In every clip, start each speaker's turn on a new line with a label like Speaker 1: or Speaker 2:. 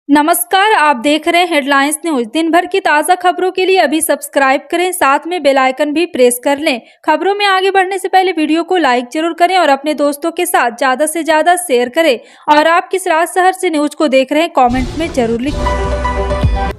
Speaker 1: नमस्कार, आप देख रहे हैं हेडलाइंस न्यूज। दिन भर की ताज़ा खबरों के लिए अभी सब्सक्राइब करें, साथ में बेल आइकन भी प्रेस कर लें। खबरों में आगे बढ़ने से पहले वीडियो को लाइक जरूर करें और अपने दोस्तों के साथ ज़्यादा से ज़्यादा शेयर करें। और आप किस राज्य शहर से न्यूज को देख रहे हैं कमेंट में जरूर लिखें।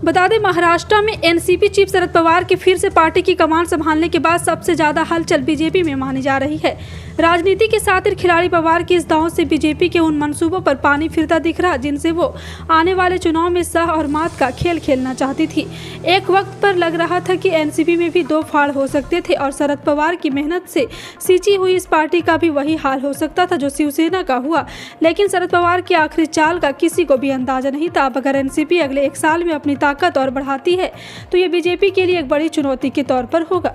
Speaker 1: बता दें, महाराष्ट्र में एनसीपी चीफ शरद पवार के फिर से पार्टी की कमान संभालने के बाद सबसे ज्यादा हलचल बीजेपी में मानी जा रही है। राजनीति के सातिर खिलाड़ी पवार के इस दांव से बीजेपी के उन मंसूबों पर पानी फिरता दिख रहा जिनसे वो आने वाले चुनाव में सह और मात का खेल खेलना चाहती थी। एक वक्त पर लग रहा था कि एनसीपी में भी दो फाड़ हो सकते थे और शरद पवार की मेहनत से सींची हुई इस पार्टी का भी वही हाल हो सकता था जो शिवसेना का हुआ। लेकिन शरद पवार की आखिरी चाल का किसी को भी अंदाजा नहीं था। अब अगर एनसीपी अगले एक साल में अपनी ताकत और बढ़ाती है तो ये बीजेपी के लिए एक बड़ी चुनौती के तौर पर होगा।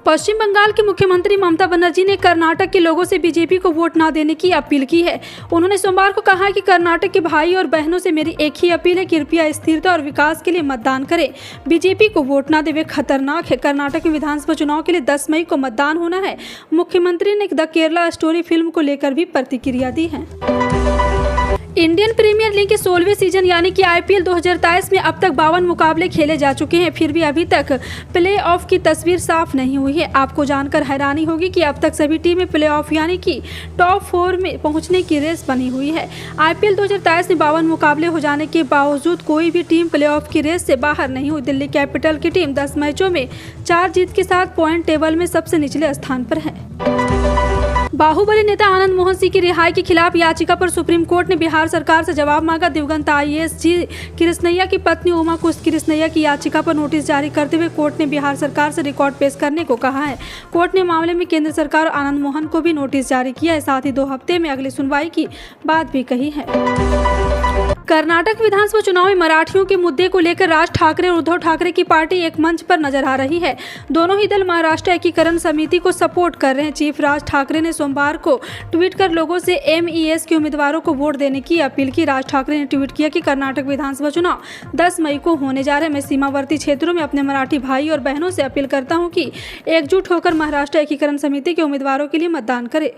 Speaker 1: पश्चिम बंगाल के मुख्यमंत्री ममता बनर्जी ने कर्नाटक के लोगों से बीजेपी को वोट न देने की अपील की है। उन्होंने सोमवार को कहा कि कर्नाटक के भाई और बहनों से मेरी एक ही अपील है, कृपया स्थिरता और विकास के लिए मतदान करें, बीजेपी को वोट न दे, वे खतरनाक है। कर्नाटक में विधानसभा चुनाव के लिए 10 मई को मतदान होना है। मुख्यमंत्री ने द केरला स्टोरी फिल्म को लेकर भी प्रतिक्रिया दी है। इंडियन प्रीमियर लीग के 16वें सीजन यानी कि आईपीएल 2023 में अब तक 52 मुकाबले खेले जा चुके हैं, फिर भी अभी तक प्ले ऑफ की तस्वीर साफ नहीं हुई है। आपको जानकर हैरानी होगी कि अब तक सभी टीमें प्ले ऑफ यानी कि टॉप 4 में पहुंचने की रेस बनी हुई है। आईपीएल 2023 में 52 मुकाबले हो जाने के बावजूद कोई भी टीम प्ले ऑफ की रेस से बाहर नहीं हुई। दिल्ली कैपिटल की टीम 10 मैचों में 4 जीत के साथ पॉइंट टेबल में सबसे निचले स्थान पर है। बाहुबली नेता आनंद मोहन सिंह की रिहाई के खिलाफ याचिका पर सुप्रीम कोर्ट ने बिहार सरकार से जवाब मांगा। दिवंगत आईएएस जी कृष्णैया की पत्नी उमा कुश कृष्णैया की याचिका पर नोटिस जारी करते हुए कोर्ट ने बिहार सरकार से रिकॉर्ड पेश करने को कहा है। कोर्ट ने मामले में केंद्र सरकार और आनंद मोहन को भी नोटिस जारी किया है, साथ ही 2 हफ्ते में अगली सुनवाई की बात भी कही है। कर्नाटक विधानसभा चुनाव में मराठियों के मुद्दे को लेकर राज ठाकरे और उद्धव ठाकरे की पार्टी एक मंच पर नजर आ रही है। दोनों ही दल महाराष्ट्र एकीकरण समिति को सपोर्ट कर रहे हैं। चीफ राज ठाकरे ने सोमवार को ट्वीट कर लोगों से एमईएस के उम्मीदवारों को वोट देने की अपील की। राज ठाकरे ने ट्वीट किया कि कर्नाटक विधानसभा चुनाव 10 मई को होने जा रहे हैं। मैं सीमावर्ती क्षेत्रों में अपने मराठी भाई और बहनों से अपील करता हूं कि एकजुट होकर महाराष्ट्र एकीकरण समिति के उम्मीदवारों के लिए मतदान करें।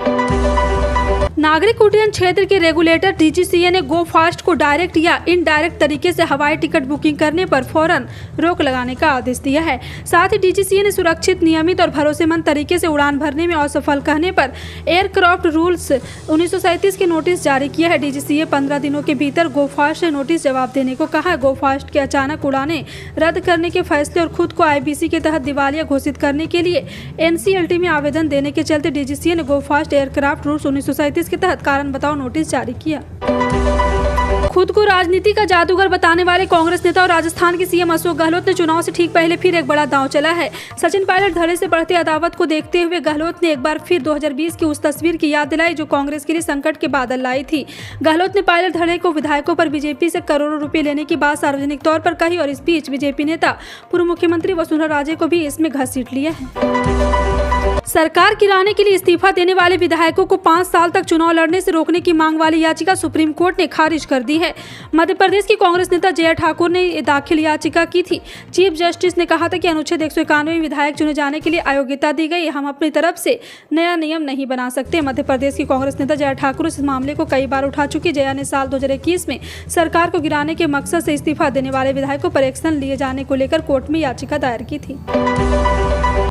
Speaker 1: नागरिक उड्डयन क्षेत्र के रेगुलेटर डीजीसीए ने गो फास्ट को डायरेक्ट या इनडायरेक्ट तरीके से हवाई टिकट बुकिंग करने पर फौरन रोक लगाने का आदेश दिया है। साथ ही डीजीसीए ने सुरक्षित, नियमित और भरोसेमंद तरीके से उड़ान भरने में असफल कहने पर एयरक्राफ्ट रूल्स 1937 के नोटिस जारी किया है। डीजीसीए 15 दिनों के भीतर गो फास्ट से नोटिस जवाब देने को कहा है। गो फास्ट के अचानक उड़ानें रद्द करने के फैसले और खुद को आईबीसी के तहत दिवालिया घोषित करने के लिए एनसीएलटी में आवेदन देने के चलते डीजीसीए ने गो फास्ट एयरक्राफ्ट रूल्स 1937 के तहत कारण बताओ नोटिस जारी किया। खुद को राजनीति का जादूगर बताने वाले कांग्रेस नेता और राजस्थान के सीएम अशोक गहलोत ने चुनाव से ठीक पहले फिर एक बड़ा दांव चला है। सचिन पायलट धड़े से बढ़ते अदावत को देखते हुए गहलोत ने एक बार फिर 2020 की उस तस्वीर की याद दिलाई जो कांग्रेस के लिए संकट के बादल लाई थी। गहलोत ने पायलट धड़े को विधायकों पर बीजेपी से करोड़ों रुपए लेने की बात सार्वजनिक तौर पर कही और इस बीच बीजेपी नेता पूर्व मुख्यमंत्री वसुंधरा राजे को भी इसमें घसीट लिया है। सरकार गिराने के लिए इस्तीफा देने वाले विधायकों को 5 साल तक चुनाव लड़ने से रोकने की मांग वाली याचिका सुप्रीम कोर्ट ने खारिज कर दी है। मध्य प्रदेश की कांग्रेस नेता जया ठाकुर ने दाखिल याचिका की थी। चीफ जस्टिस ने कहा था कि अनुच्छेद 191 विधायक चुने जाने के लिए अयोग्यता दी गई, हम अपनी तरफ से नया नियम नहीं बना सकते। मध्य प्रदेश की कांग्रेस नेता जया ठाकुर इस मामले को कई बार उठा चुकी। जया ने साल 2021 में सरकार को गिराने के मकसद से इस्तीफा देने वाले विधायकों पर एक्शन लिए जाने को लेकर कोर्ट में याचिका दायर की थी।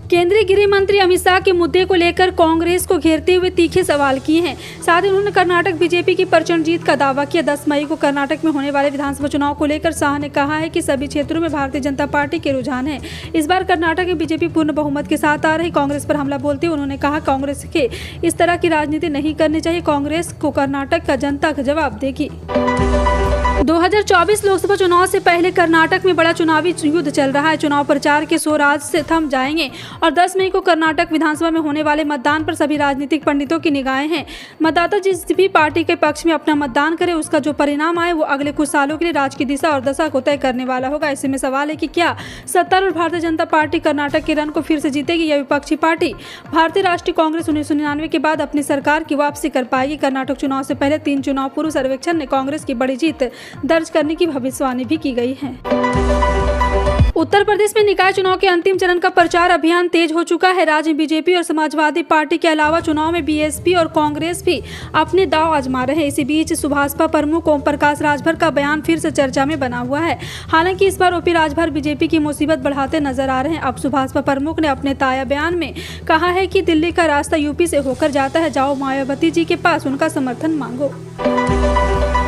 Speaker 1: केंद्रीय गृह मंत्री अमित शाह के मुद्दे को लेकर कांग्रेस को घेरते हुए तीखे सवाल किए हैं। साथ ही उन्होंने कर्नाटक बीजेपी की प्रचंड जीत का दावा किया। 10 मई को कर्नाटक में होने वाले विधानसभा चुनाव को लेकर शाह ने कहा है कि सभी क्षेत्रों में भारतीय जनता पार्टी के रुझान है। इस बार कर्नाटक में बीजेपी पूर्ण बहुमत के साथ आ रही। कांग्रेस पर हमला बोलते हुए उन्होंने कहा कांग्रेस के इस तरह की राजनीति नहीं करनी चाहिए। कांग्रेस को कर्नाटक का जनता जवाब देगी। 2024 लोकसभा चुनाव से पहले कर्नाटक में बड़ा चुनावी युद्ध चल रहा है। चुनाव प्रचार के शोर आज से थम जाएंगे और 10 मई को कर्नाटक विधानसभा में होने वाले मतदान पर सभी राजनीतिक पंडितों की निगाहें हैं। मतदाता जिस भी पार्टी के पक्ष में अपना मतदान करे उसका जो परिणाम आए वो अगले कुछ सालों के लिए राज्य की दिशा और दशा को तय करने वाला होगा। ऐसे में सवाल है कि क्या सत्तारूढ़ भारतीय जनता पार्टी कर्नाटक के रन को फिर से जीतेगी या विपक्षी पार्टी भारतीय राष्ट्रीय कांग्रेस 1999 के बाद अपनी सरकार की वापसी कर पाएगी। कर्नाटक चुनाव से पहले 3 चुनाव पूर्व सर्वेक्षण ने कांग्रेस की बड़ी जीत दर्ज करने की भविष्यवाणी भी की गई है। उत्तर प्रदेश में निकाय चुनाव के अंतिम चरण का प्रचार अभियान तेज हो चुका है। राज्य में बीजेपी और समाजवादी पार्टी के अलावा चुनाव में बीएसपी और कांग्रेस भी अपने दांव आजमा रहे हैं। इसी बीच सुभाषपा प्रमुख ओम प्रकाश राजभर का बयान फिर से चर्चा में बना हुआ है। हालांकि इस बार ओपी राजभर बीजेपी की मुसीबत बढ़ाते नजर आ रहे हैं। अब सुभाषपा प्रमुख ने अपने ताजा बयान में कहा है कि दिल्ली का रास्ता यूपी से होकर जाता है, जाओ मायावती जी के पास उनका समर्थन मांगो।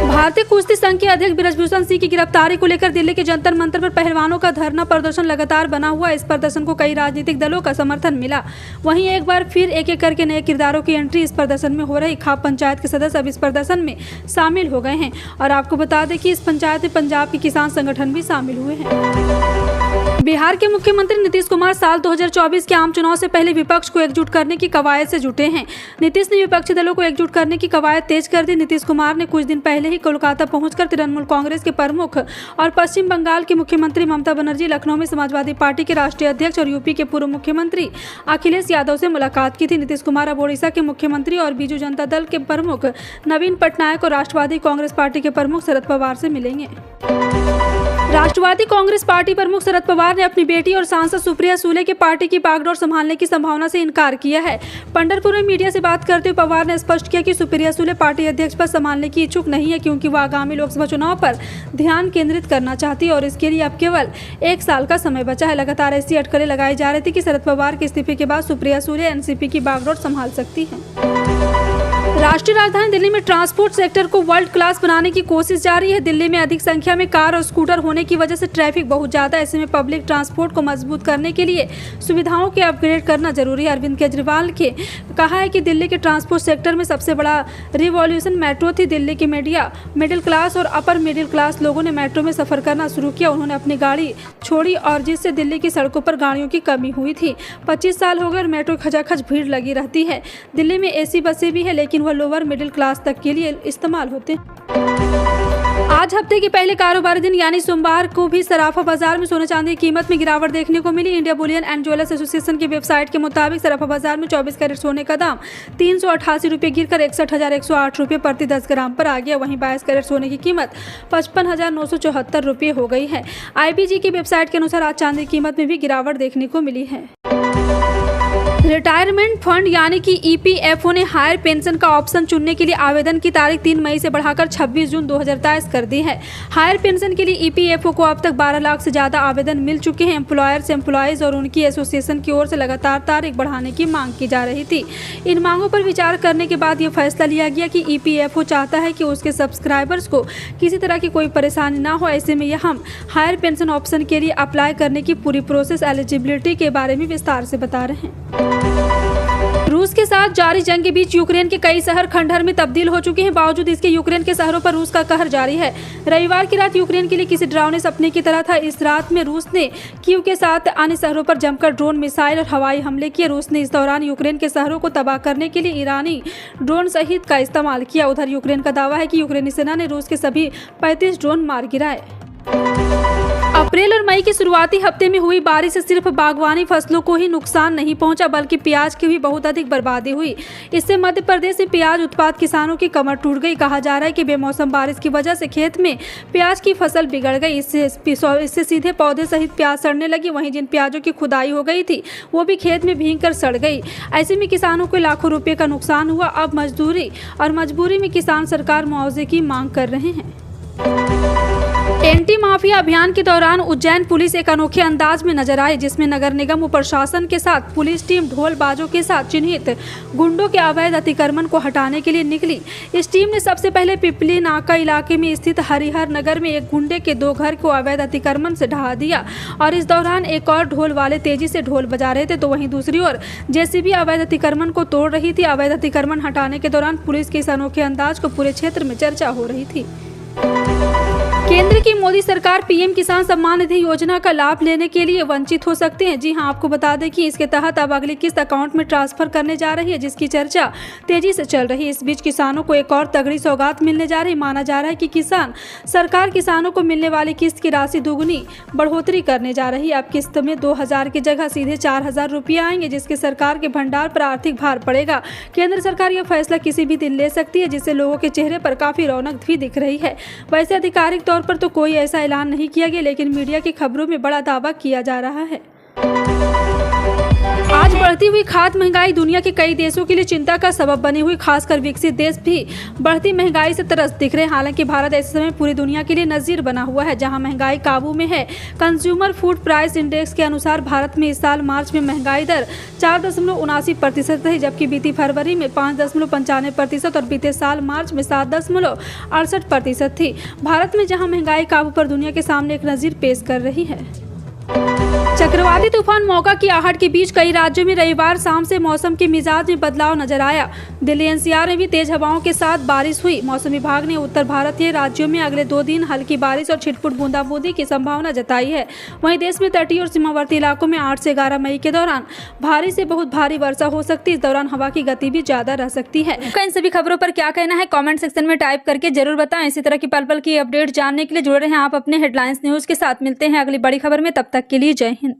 Speaker 1: भारतीय कुश्ती संघ के अध्यक्ष बृजभूषण सिंह की गिरफ्तारी को लेकर दिल्ली के जंतर मंतर पर पहलवानों का धरना प्रदर्शन लगातार बना हुआ। इस प्रदर्शन को कई राजनीतिक दलों का समर्थन मिला। वहीं एक बार फिर एक एक करके नए किरदारों की एंट्री इस प्रदर्शन में हो रही। खाप पंचायत के सदस्य अब इस प्रदर्शन में शामिल हो गए हैं और आपको बता दें कि इस पंचायत में पंजाब के किसान संगठन भी शामिल हुए हैं। बिहार के मुख्यमंत्री नीतीश कुमार साल 2024 के आम चुनाव से पहले विपक्ष को एकजुट करने की कवायद से जुटे हैं। नीतीश ने विपक्षी दलों को एकजुट करने की कवायद तेज कर दी। नीतीश कुमार ने कुछ दिन पहले ही कोलकाता पहुंचकर तृणमूल कांग्रेस के प्रमुख और पश्चिम बंगाल की मुख्यमंत्री ममता बनर्जी, लखनऊ में समाजवादी पार्टी के राष्ट्रीय अध्यक्ष और यूपी के पूर्व मुख्यमंत्री अखिलेश यादव से मुलाकात की थी। नीतीश कुमार अब ओडिशा के मुख्यमंत्री और बीजू जनता दल के प्रमुख नवीन पटनायक और राष्ट्रवादी कांग्रेस पार्टी के प्रमुख शरद पवार से मिलेंगे। राष्ट्रवादी कांग्रेस पार्टी प्रमुख शरद पवार ने अपनी बेटी और सांसद सुप्रिया सुले के पार्टी की बागडोर संभालने की संभावना से इनकार किया है। पंढरपुर में मीडिया से बात करते हुए पवार ने स्पष्ट किया कि सुप्रिया सुले पार्टी अध्यक्ष पद संभालने की इच्छुक नहीं है, क्योंकि वह आगामी लोकसभा चुनाव पर ध्यान केंद्रित करना चाहती है और इसके लिए अब केवल 1 साल का समय बचा है। लगातार ऐसी अटकलें लगाई जा रही थी कि शरद पवार के इस्तीफे के बाद सुप्रिया सुले एनसीपी की बागडोर संभाल सकती हैं। राष्ट्रीय राजधानी दिल्ली में ट्रांसपोर्ट सेक्टर को वर्ल्ड क्लास बनाने की कोशिश जारी है। दिल्ली में अधिक संख्या में कार और स्कूटर होने की वजह से ट्रैफिक बहुत ज्यादा है। ऐसे में पब्लिक ट्रांसपोर्ट को मजबूत करने के लिए सुविधाओं के अपग्रेड करना जरूरी है। अरविंद केजरीवाल ने कहा है कि दिल्ली के ट्रांसपोर्ट सेक्टर में सबसे बड़ा रिवॉल्यूशन मेट्रो थी। दिल्ली के मिडिल क्लास और अपर मिडिल क्लास लोगों ने मेट्रो में सफर करना शुरू किया। उन्होंने अपनी गाड़ी छोड़ी और जिससे दिल्ली की सड़कों पर गाड़ियों की कमी हुई थी। 25 साल हो गए और मेट्रो खचाखच भीड़ लगी रहती है। दिल्ली में एसी बसें भी है, लेकिन वह लोअर मिडिल क्लास तक के लिए इस्तेमाल होते हैं। आज हफ्ते के पहले कारोबारी दिन यानी सोमवार को भी सराफा बाजार में सोने चांदी की कीमत में गिरावट देखने को मिली। India bullion and jewellers association की वेबसाइट के मुताबिक सराफा बाजार में 24 कैरेट सोने का दाम 388 रुपये गिरकर 61,108 रुपये प्रति 10 ग्राम पर आ गया। वहीं 22 कैरेट सोने की कीमत 55,974 रुपये हो गई है। IBG की वेबसाइट के अनुसार आज चांदी की कीमत में भी गिरावट देखने को मिली है। रिटायरमेंट फंड यानी कि EPFO ने हायर पेंशन का ऑप्शन चुनने के लिए आवेदन की तारीख 3 मई से बढ़ाकर 26 जून 2023 कर दी है। हायर पेंशन के लिए EPFO को अब तक 12 लाख से ज्यादा आवेदन मिल चुके हैं। एम्प्लॉयर्स, एम्प्लॉयज और उनकी एसोसिएशन की ओर से लगातार तारीख बढ़ाने की मांग की जा रही थी। इन मांगों पर विचार करने के बाद यह फैसला लिया गया कि EPFO चाहता है कि उसके सब्सक्राइबर्स को किसी तरह की कोई परेशानी ना हो। ऐसे में हम हायर पेंशन ऑप्शन के लिए अप्लाई करने की पूरी प्रोसेस, एलिजिबिलिटी के बारे में विस्तार से बता रहे हैं। रूस के साथ जारी जंग के बीच यूक्रेन के कई शहर खंडहर में तब्दील हो चुके हैं। बावजूद इसके यूक्रेन के शहरों पर रूस का कहर जारी है। रविवार की रात यूक्रेन के लिए किसी डरावने सपने की तरह था। इस रात में रूस ने कीव के साथ अन्य शहरों पर जमकर ड्रोन, मिसाइल और हवाई हमले किए। रूस ने इस दौरान यूक्रेन के शहरों को तबाह करने के लिए ईरानी ड्रोन सहित का इस्तेमाल किया। उधर यूक्रेन का दावा है कि यूक्रेनी सेना ने रूस के सभी 35 ड्रोन मार गिराए। अप्रैल और मई के शुरुआती हफ्ते में हुई बारिश से सिर्फ बागवानी फसलों को ही नुकसान नहीं पहुंचा, बल्कि प्याज की भी बहुत अधिक बर्बादी हुई। इससे मध्य प्रदेश में प्याज उत्पाद किसानों की कमर टूट गई। कहा जा रहा है कि बेमौसम बारिश की वजह से खेत में प्याज की फसल बिगड़ गई। इससे सीधे पौधे सहित प्याज सड़ने लगी। वहीं जिन प्याजों की खुदाई हो गई थी वो भी खेत में भीग कर सड़ गई। ऐसे में किसानों को लाखों रुपये का नुकसान हुआ। अब मजबूरी में किसान सरकार मुआवजे की मांग कर रहे हैं। एंटी माफिया अभियान के दौरान उज्जैन पुलिस एक अनोखे अंदाज में नजर आई, जिसमें नगर निगम प्रशासन के साथ पुलिस टीम ढोल बाजों के साथ चिन्हित गुंडों के अवैध अतिक्रमण को हटाने के लिए निकली। इस टीम ने सबसे पहले पिपली नाका इलाके में स्थित हरिहर नगर में एक गुंडे के 2 घर को अवैध अतिक्रमण से ढहा दिया और इस दौरान एक और ढोल वाले तेजी से ढोल बजा रहे थे, तो वहीं दूसरी ओर JCB अवैध अतिक्रमण को तोड़ रही थी। अवैध अतिक्रमण हटाने के दौरान पुलिस के इस अनोखे अंदाज को पूरे क्षेत्र में चर्चा हो रही थी। केंद्र की मोदी सरकार PM किसान सम्मान निधि योजना का लाभ लेने के लिए वंचित हो सकते हैं। जी हां, आपको बता दें कि इसके तहत अब अगली किस्त अकाउंट में ट्रांसफर करने जा रही है, जिसकी चर्चा तेजी से चल रही है। इस बीच किसानों को एक और तगड़ी सौगात मिलने जा रही। माना जा रहा है कि सरकार किसानों को मिलने वाली किस्त की राशि दोगुनी बढ़ोतरी करने जा रही है। अब किस्त में 2,000 की जगह सीधे 4,000 रुपये आएंगे, जिसके सरकार के भंडार पर आर्थिक भार पड़ेगा। केंद्र सरकार यह फैसला किसी भी दिन ले सकती है, जिससे लोगों के चेहरे पर काफी रौनक भी दिख रही है। वैसे आधिकारिक तौर तौर पर तो कोई ऐसा ऐलान नहीं किया गया, लेकिन मीडिया की खबरों में बड़ा दावा किया जा रहा है। आज बढ़ती हुई खाद्य महंगाई दुनिया के कई देशों के लिए चिंता का सबब बनी हुई, खासकर विकसित देश भी बढ़ती महंगाई से त्रस्त दिख रहे हैं। हालांकि भारत ऐसे समय पूरी दुनिया के लिए नजीर बना हुआ है, जहां महंगाई काबू में है। कंज्यूमर फूड प्राइस इंडेक्स के अनुसार भारत में इस साल मार्च में महंगाई दर 4.79% रही, जबकि बीती फरवरी में 5.95% और बीते साल मार्च में 7.68% थी। भारत में जहां महंगाई काबू पर दुनिया के सामने एक नजीर पेश कर रही है। चक्रवाती तूफान मौका की आहट के बीच कई राज्यों में रविवार शाम से मौसम के मिजाज में बदलाव नजर आया। दिल्ली एनसीआर में भी तेज हवाओं के साथ बारिश हुई। मौसम विभाग ने उत्तर भारतीय राज्यों में अगले 2 दिन हल्की बारिश और छिटपुट बूंदाबूंदी की संभावना जताई है। वहीं देश में तटीय और सीमावर्ती इलाकों में 8 से 11 मई के दौरान भारी से बहुत भारी वर्षा हो सकती है। इस दौरान हवा की गति भी ज्यादा रह सकती है। आपका इन सभी खबरों पर क्या कहना है, कॉमेंट सेक्शन में टाइप करके जरूर बताएं। इसी तरह की पल पल की अपडेट जानने के लिए जुड़े रहें आप अपने हेडलाइंस न्यूज के साथ। मिलते हैं अगली बड़ी खबर में, तब तक के लिए जय हिंद।